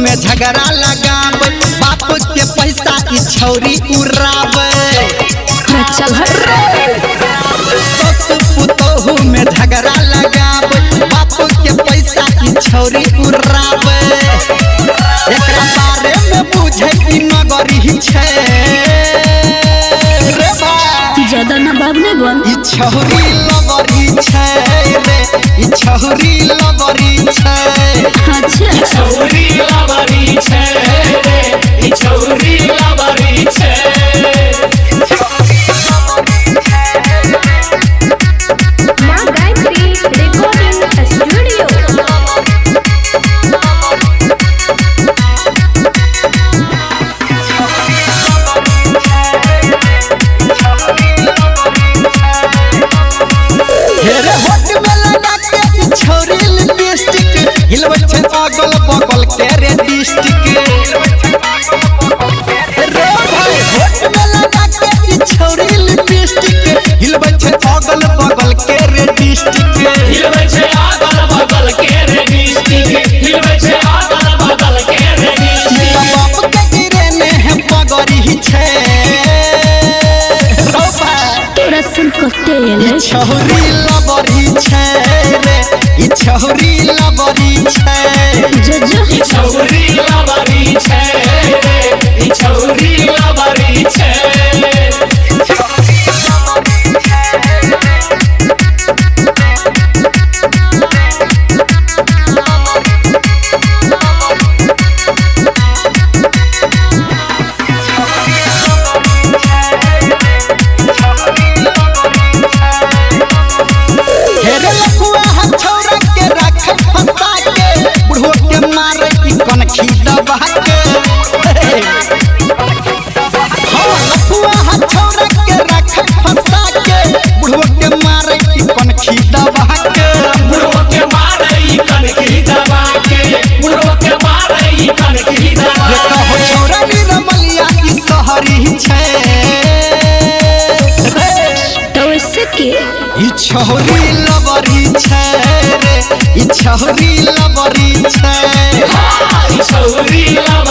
में झगड़ा लगावे बाप के पैसा की छौरी उड़ावे चल सस पुतोहू में झगड़ा लगावे बाप के पैसा की छौरी उड़ावे एकरा बारे में बुझे की नगरी छे रे बा ज्यादा ना बाप नहीं बन ई छौरी लगरी छे रे ई छौरी लगरी छे अच्छा छौरी लवरी छे रे ई छौरी लवरी छे मां गायत्री रिकॉर्डिंग स्टूडियो हेरे होठ में लगा के छौरी लिपस्टिक हिलबै छे अगल बगल के रे डिस्ट्रिक्ट रे भाई होठ में लगा के छौरी लिपस्टिक हिलबै छे अगल बगल के रे डिस्ट्रिक्ट हिलबै छे अगल बगल के रे डिस्ट्रिक्ट हिलबै छे अगल बगल के रे डिस्ट्रिक्ट बाप के गिरे में है पगड़ी छे रो भाई तोरा सुन कते ई छौरी लबरी छे रे ई छौरी लबरी छे जज ई छौरी लवरी छे रे ई छौरी लवरी छे हेरे लखुआ हम छौरा के राखे फंसा के बुढ़ो के मारे की कनखी दबा के हाँ लखुआ हम छौरा के राखे फंसा के बुढ़ो के मारे की कनखी दबा के बुढ़ो के मारे ई कनखी दबा के बुढ़ो के मारे ई कनखी दबा ये कहो छौरा नी रमलिया की सहरी छे तो इससे के ई छौरी लबरी छे रे ई छौरी लबरी छे ई छौरी लवरी